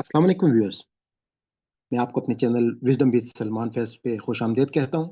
अस्सलाम वालेकुम व्यूअर्स। मैं आपको अपने चैनल विजडम विद सलमान फैज़ पे खुश आमदीद कहता हूँ।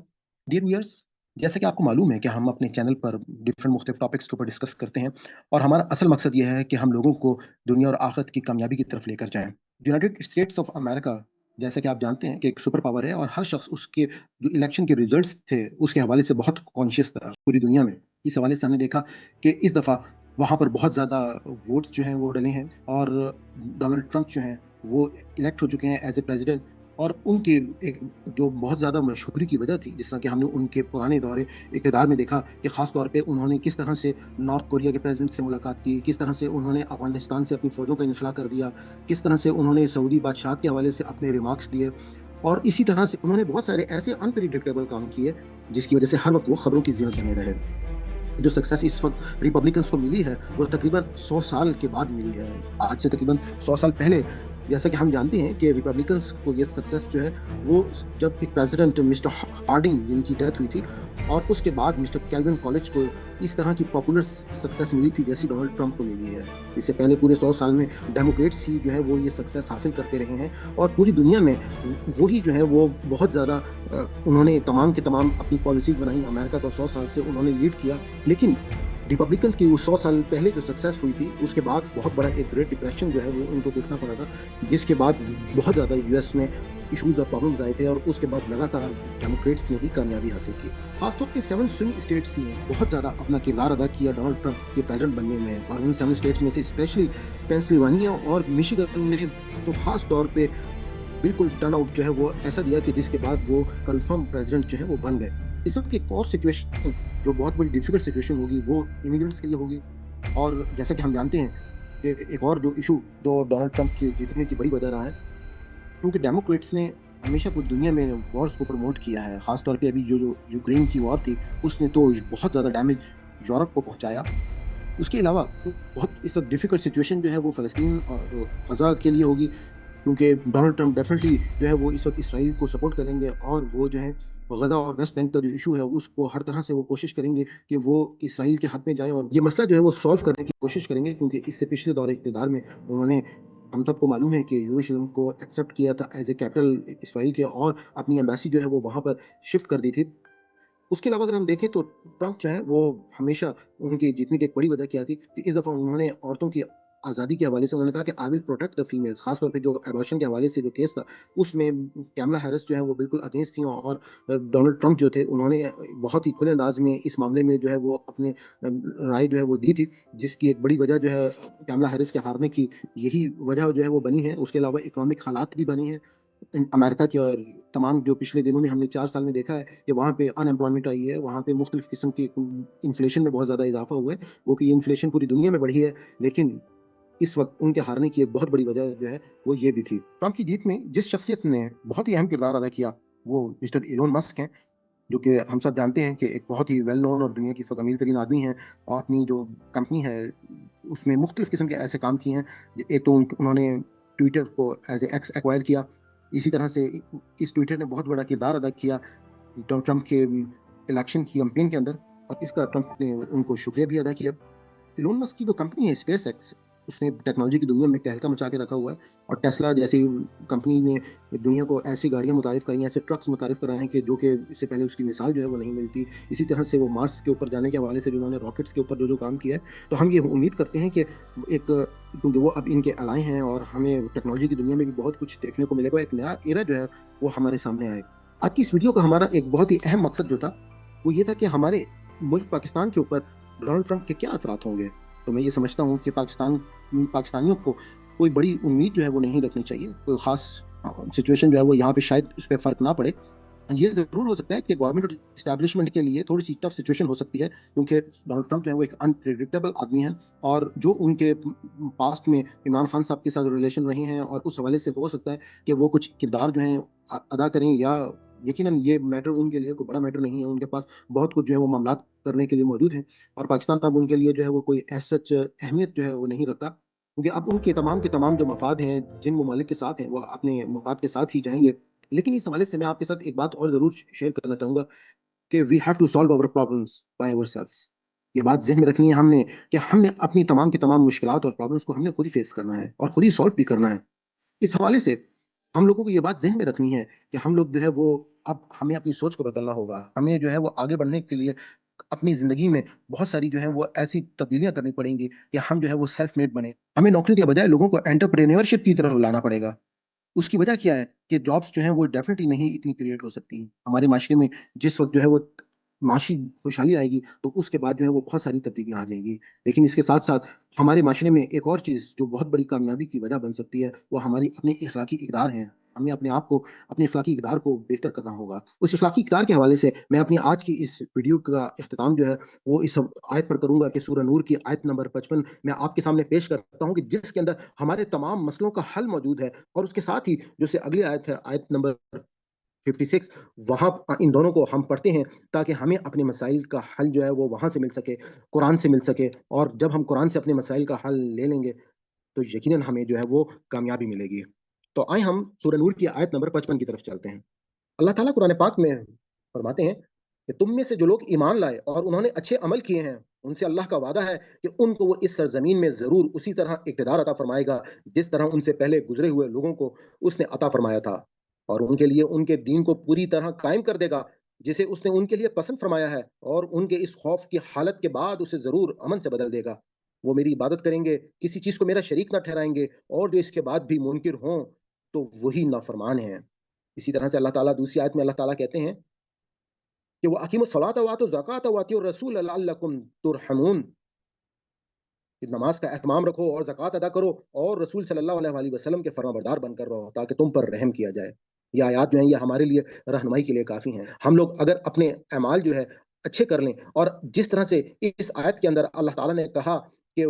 डियर व्यूअर्स, जैसा कि आपको मालूम है कि हम अपने चैनल पर डिफरेंट मुख्तलिफ टॉपिक्स के ऊपर डिस्कस करते हैं और हमारा असल मकसद ये है कि हम लोगों को दुनिया और आखिरत की कामयाबी की तरफ लेकर जाएं। यूनाइटेड स्टेट्स ऑफ अमेरिका, जैसा कि आप जानते हैं कि एक सुपर पावर है और हर शख्स उसके जो इलेक्शन के रिजल्ट्स थे उसके हवाले से बहुत कॉन्शियस था पूरी दुनिया में। इस हवाले से हमने देखा कि इस दफ़ा वहाँ पर बहुत ज़्यादा वोट्स जो हैं वो डले हैं और डोनाल्ड ट्रंप जो हैं वो इलेक्ट हो चुके हैं एज ए प्रेसिडेंट। और उनकी एक जो बहुत ज़्यादा मशहूरी की वजह थी, जिस तरह कि हमने उनके पुराने दौरे इक़्तिदार में देखा कि ख़ास तौर पे उन्होंने किस तरह से नॉर्थ कोरिया के प्रेसिडेंट से मुलाकात की, किस तरह से उन्होंने अफ़गानिस्तान से अपनी फ़ौजों का इन्खला कर दिया, किस तरह से उन्होंने सऊदी बादशाह के हवाले से अपने रिमार्क्स दिए। और इसी तरह से उन्होंने बहुत सारे ऐसे अनप्रेडिक्टेबल काम किए, जिसकी वजह से हर वक़्त वो खबरों की ज़ीनत बने रहे। जो सक्सेस इस वक़्त रिपब्लिकन्स को मिली है, वो तकरीबन 100 साल के बाद मिली है। आज से तकरीबन 100 साल पहले, जैसा कि हम जानते हैं कि रिपब्लिकन्स को ये सक्सेस जो है, वो जब एक प्रेसिडेंट मिस्टर हार्डिंग जिनकी डेथ हुई थी और उसके बाद मिस्टर कैल्विन कॉलेज को इस तरह की पॉपुलर सक्सेस मिली थी, जैसी डोनाल्ड ट्रंप को मिली है। इससे पहले पूरे 100 साल में डेमोक्रेट्स ही जो है वो ये सक्सेस हासिल करते रहे हैं और पूरी दुनिया में वही जो है वो बहुत ज़्यादा उन्होंने तमाम के तमाम अपनी पॉलिसीज़ बनाई। अमेरिका को 100 साल से उन्होंने लीड किया। लेकिन रिपब्लिकन्स की उस 100 साल पहले जो सक्सेस हुई थी, उसके बाद बहुत बड़ा एक ग्रेट डिप्रेशन जो है वो उनको देखना पड़ा था, जिसके बाद बहुत ज़्यादा यूएस में इश्यूज़ और प्रॉब्लम्स आए थे और उसके बाद लगातार डेमोक्रेट्स ने भी कामयाबी हासिल की। खासतौर पे 7 स्विंग स्टेट्स ने बहुत ज़्यादा अपना किरदार अदा किया डोनाल्ड ट्रंप के प्रेसिडेंट बनने में, और उन 7 स्टेट्स में से स्पेशली पेंसिल्वानिया और मिशिगन ने तो खास तौर पे बिल्कुल टर्नआउट जो है वो ऐसा दिया कि जिसके बाद वो कन्फर्म प्रेसिडेंट जो है वो बन गए। इस वक़्त एक और सिचुएशन जो बहुत बड़ी डिफिकल्ट सिचुएशन होगी वो इमिग्रेंट्स के लिए होगी। और जैसा कि हम जानते हैं कि एक और जो इश्यू जो डोनाल्ड ट्रंप के जीतने की बड़ी वजह रहा है, क्योंकि डेमोक्रेट्स ने हमेशा पूरी दुनिया में वॉर्स को प्रमोट किया है। ख़ास तौर पे अभी जो यूक्रेन की वॉर थी, उसने तो बहुत ज़्यादा डैमेज यूरोप को पहुँचाया। उसके अलावा बहुत इस वक़्त डिफिकल्ट सिचुएशन जो है वो फ़लस्तीन और ग़ज़ा के लिए होगी, क्योंकि डोनाल्ड ट्रंप डेफिनिटली जो है वो इस वक़्त इसराइल को सपोर्ट करेंगे और वो जो है ग़ज़ा और वेस्ट बैंक का जो इश्यू है उसको हर तरह से वो कोशिश करेंगे कि वो इसराइल के हक में जाए और ये मसला जो है वो सॉल्व करने की कोशिश करेंगे, क्योंकि इससे पिछले दौर इक़्तिदार में उन्होंने, हम सबको मालूम है कि यरूशलेम को एक्सेप्ट किया था एज़ ए कैपिटल इसराइल के और अपनी एम्बेसी जो है वो वहाँ पर शिफ्ट कर दी थी। उसके अलावा अगर हम देखें तो ट्रंप जो है वो हमेशा उनकी जीतने की एक बड़ी वजह क्या थी कि इस दफ़ा उन्होंने औरतों की आज़ादी के हवाले से उन्होंने कहा कि I will protect the females. खास तौर पे जो एबॉर्शन के हवाले से जो केस था, उसमें कैमला हैरिस जो है वो बिल्कुल अगेंस्ट थी और डोनाल्ड ट्रंप जो थे उन्होंने बहुत ही खुले अंदाज में इस मामले में जो है वो अपने राय जो है वो दी थी, जिसकी एक बड़ी वजह जो है कैमला हैरिस के हारने की यही वजह जो है वो बनी है। उसके अलावा इकोनॉमिक हालात भी बने हैं अमेरिका के, और तमाम जो पिछले दिनों में हमने 4 साल में देखा है कि वहाँ पे अनएम्प्लॉयमेंट आई है, वहाँ पे मुख्तलिफ किस्म की इन्फ्लेशन में बहुत ज़्यादा इज़ाफ़ा हुआ है, वो कि ये इन्फ्लेशन पूरी दुनिया में बढ़ी है, लेकिन इस वक़्त उनके हारने की एक बहुत बड़ी वजह जो है, वो ये भी थी। ट्रंप की जीत में जिस शख्सियत ने बहुत ही अहम किरदार अदा किया, वो मिस्टर इलोन मस्क हैं, जो कि हम सब जानते हैं कि एक बहुत ही वेल नोन और दुनिया की इस वक़्त अमीर-तरीन आदमी हैं और अपनी जो कंपनी है, उसमें मुख्तलिफ किस्म के ऐसे काम किए हैं। एक तो उन्होंने ट्विटर को एज़ ए एक्स एक्वायर किया। इसी तरह से इस ट्विटर ने बहुत बड़ा किरदार अदा किया ट्रंप के इलेक्शन की कैंपेन के अंदर, और इसका ट्रंप ने उनको शुक्रिया भी अदा किया। इलोन मस्क की जो कंपनी है स्पेस एक्स, उसने टेक्नोलॉजी की दुनिया में तहलका मचा के रखा हुआ है और टेस्ला जैसी कंपनी ने दुनिया को ऐसी गाड़ियां मुतारिफ करी हैं, ऐसे ट्रक्स मुतारिफ कराए हैं कि जो कि इससे पहले उसकी मिसाल जो है वो नहीं मिलती। इसी तरह से वो मार्स के ऊपर जाने के हवाले से जिन्होंने रॉकेट्स के ऊपर जो काम किया है, तो हम ये उम्मीद करते हैं कि एक, क्योंकि वो अब इनके अलाए हैं और हमें टेक्नोलॉजी की दुनिया में भी बहुत कुछ देखने को मिलेगा, एक नया एरा जो है वो हमारे सामने आएगा। आज की इस वीडियो का हमारा एक बहुत ही अहम मकसद जो था, वो ये था कि हमारे मुल्क पाकिस्तान के ऊपर डोनाल्ड ट्रंप के क्या असरात होंगे। तो मैं ये समझता हूँ कि पाकिस्तानियों को कोई बड़ी उम्मीद जो है वो नहीं रखनी चाहिए। कोई ख़ास सिचुएशन जो है वो यहाँ पे शायद इस पे फ़र्क ना पड़े। ये ज़रूर हो सकता है कि गवर्नमेंट और एस्टेब्लिशमेंट के लिए थोड़ी-सी टफ़ सिचुएशन हो सकती है, क्योंकि डोनाल्ड ट्रंप जो है वो एक अनप्रेडिक्टेबल आदमी है और जो उनके पास्ट में इमरान खान साहब के साथ रिलेशन रहे हैं, और उस हवाले से हो सकता है कि वो कुछ किरदार जो हैं अदा करें, या यकीनन ये मैटर उनके लिए कोई बड़ा मैटर नहीं है। उनके पास बहुत कुछ जो है वो मामलात करने के लिए मौजूद हैं और पाकिस्तान अब उनके लिए जो है वो कोई एज़ सच अहमियत जो है वो नहीं रखता। क्योंकि अब उनके तमाम के तमाम जो मफ़ाद हैं, जिन ममालिक के साथ हैं, वो अपने मफ़ाद के साथ ही जाएँगे। लेकिन इस हवाले से मैं आपके साथ एक बात और ज़रूर शेयर करना चाहूँगा कि we have to solve our problems by ourselves. ये बात ज़हन में रखनी है हमने कि हमने अपनी तमाम की तमाम मुश्किलात और प्रॉब्लम्स को हमने खुद ही फेस करना है और खुद ही सॉल्व भी करना है। इस हवाले से हम लोगों को ये बात ज़हन में रखनी है कि हम लोग जो है वो अब हमें अपनी सोच को बदलना होगा। हमें जो है वो आगे बढ़ने के लिए अपनी ज़िंदगी में बहुत सारी जो है वो ऐसी तब्दीलियाँ करनी पड़ेंगी कि हम जो है वो सेल्फ मेड बने। हमें नौकरी के बजाय लोगों को एंटरप्रेन्योरशिप की तरफ लाना पड़ेगा। उसकी वजह क्या है कि जॉब्स जो हैं वो डेफ़िनिटली नहीं इतनी क्रिएट हो सकती हैं। हमारे माशरे में जिस वक़्त जो है वो माशी खुशहाली आएगी, तो उसके बाद जो है वो बहुत सारी तब्दीलियाँ आ जाएँगी। लेकिन इसके साथ-साथ हमारे माशरे में एक और चीज़ जो बहुत बड़ी कामयाबी की वजह बन सकती है, वो हमारी अपनी इख़्लाक़ी इक़दार हैं। हमें अपने आप को, अपने इख़्लाक़ी इक़दार को बेहतर करना होगा। उस इख़्लाक़ी इक़दार के हवाले से मैं अपनी आज की इस वीडियो का इख्तिताम जो है, वो इस आयत पर करूँगा कि सूरह नूर की आयत नंबर 55 मैं आपके सामने पेश करता हूँ कि जिसके अंदर हमारे तमाम मसलों का हल मौजूद है। और उसके साथ ही जो से अगली आयत है, आयत नंबर 56, वहाँ इन दोनों को हम पढ़ते हैं ताकि हमें अपने मसाइल का हल जो है वो वहाँ से मिल सके, कुरान से मिल सके। और जब हम कुरान से अपने मसाइल का हल ले लेंगे, तो यकीनन हमें जो है वो कामयाबी मिलेगी। तो आइए हम सूरह नूर की आयत नंबर 55 की तरफ चलते हैं। अल्लाह ताला कुरान पाक में फरमाते हैं कि तुम में से जो लोग ईमान लाए और उन्होंने अच्छे अमल किए हैं, उनसे अल्लाह का वादा है कि उनको वो इस सरज़मीन में ज़रूर उसी तरह इक़्तिदार अता फ़रमाएगा, जिस तरह उनसे पहले गुज़रे हुए लोगों को उसने अता फ़रमाया था। और उनके लिए उनके दीन को पूरी तरह कायम कर देगा, जिसे उसने उनके लिए पसंद फ़रमाया है, और उनके इस खौफ़ की हालत के बाद उसे ज़रूर अमन से बदल देगा। वो मेरी इबादत करेंगे, किसी चीज़ को मेरा शरीक ना ठहराएँगे, और जो इसके बाद भी मुनकिर हों, तो वही नाफ़रमान हैं। इसी तरह से अल्लाह ताला दूसरी आयत में अल्लाह ताला कहते हैं कि वो अकीमुस्सलात व आतुज़ ज़कात व अतीउर रसूल लअल्लकुम तुरहमून, कि नमाज का एहतमाम रखो और ज़कात अदा करो और रसूल सल्लल्लाहु अलैहि वसल्लम के फर्माबरदार बनकर रहो ताकि तुम पर रहम किया जाए। ये आयत जो हैं ये हमारे लिए रहनुमाई के लिए काफ़ी हैं। हम लोग अगर अपने अमाल जो है अच्छे कर लें, और जिस तरह से इस आयत के अंदर अल्लाह ताला ने कहा कि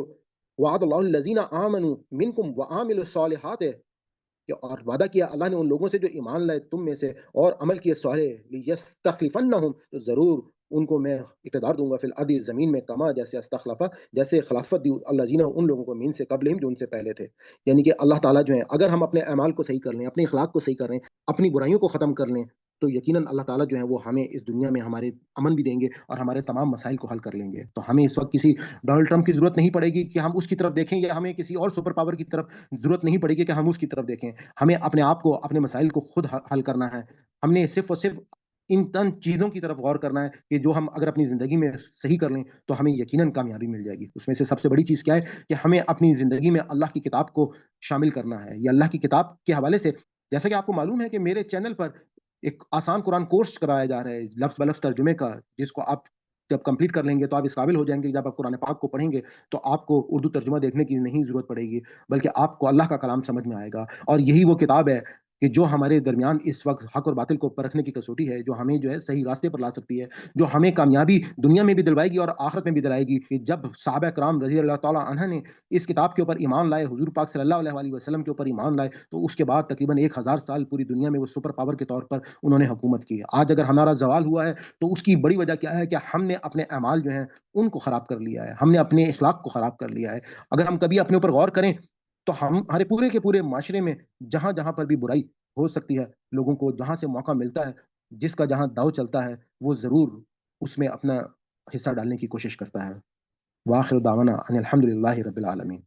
वअदल्लाहु लज़ीना आमनू मिनकुम व आमिलुस सालिहात, कि और वादा किया अल्लाह ने उन लोगों से जो ईमान लाए तुम में से और अमल किए सालेह, लियस्तखलिफन्नहुम, तो ज़रूर उनको मैं इक़्तिदार दूँगा फ़िल अर्दि, ज़मीन में, कमा जैसे अस्तखलफ़ा, जैसे खिलाफ़त दी अल्लज़ीना उन लोगों को, मीन से क़ब्लिहिम जो उनसे पहले थे। यानी कि अल्लाह ताला जो है अगर हम अपने अमाल को सही कर लें, अपने अख़लाक़ को सही कर लें, अपनी बुराइयों को ख़त्म कर लें, तो यकीनन अल्लाह ताला जो है वो हमें इस दुनिया में हमारे अमन भी देंगे और हमारे तमाम मसाइल को हल कर लेंगे। तो हमें इस वक़्त किसी डोनाल्ड ट्रम्प की ज़रूरत नहीं पड़ेगी कि हम उसकी तरफ देखें, या हमें किसी और सुपर पावर की तरफ ज़रूरत नहीं पड़ेगी कि हम उसकी तरफ देखें। हमें अपने आप को, अपने मसाइल को खुद हल करना है। हमने सिर्फ़ और सिर्फ़ इन तन चीज़ों की तरफ गौर करना है कि जो हम अगर अपनी ज़िंदगी में सही कर लें, तो हमें यकीनन कामयाबी मिल जाएगी। उसमें से सबसे बड़ी चीज़ क्या है कि हमें अपनी ज़िंदगी में अल्लाह की किताब को शामिल करना है। ये अल्लाह की किताब के हवाले से, जैसा कि आपको मालूम है कि मेरे चैनल पर एक आसान कुरान कोर्स कराया जा रहा है, लफ्ज़ ब लफ्ज़ तर्जुमे का, जिसको आप जब कंप्लीट कर लेंगे, तो आप इस काबिल हो जाएँगे, जब आप कुरान पाक को पढ़ेंगे, तो आपको उर्दू तर्जुमा देखने की नहीं ज़रूरत पड़ेगी, बल्कि आपको अल्लाह का कलाम समझ में आएगा। और यही वो किताब है कि जो हमारे दरमियान इस वक़्त हक और बातिल को परखने की कसौटी है, जो हमें जो है सही रास्ते पर ला सकती है, जो हमें कामयाबी दुनिया में भी दिलवाएगी और आखिरत में भी दिलाएगी। कि जब सहाबा किराम रज़ी अल्लाह तआला अन्हा ने इस किताब के ऊपर ईमान लाए, हुज़ूर पाक सल्लल्लाहु अलैहि वसल्लम के ऊपर ईमान लाए, तो उसके बाद तकरीबन 1000 साल पूरी दुनिया में वो सुपर पावर के तौर पर उन्होंने हुकूमत की। आज अगर हमारा ज़वाल हुआ है, तो उसकी बड़ी वजह क्या है कि हमने अपने अमाल जो हैं, उनको ख़राब कर लिया है। हमने अपने इख़्लाक़ को ख़राब कर लिया है। अगर हम कभी अपने ऊपर गौर करें, तो हम हमारे पूरे के पूरे माशरे में जहाँ-जहाँ पर भी बुराई हो सकती है, लोगों को जहाँ से मौका मिलता है, जिसका जहाँ दाँव चलता है, वो ज़रूर उसमें अपना हिस्सा डालने की कोशिश करता है। व आखिर दावाना अनिल हम्दुलिल्लाहि रब्बिल आलमीन।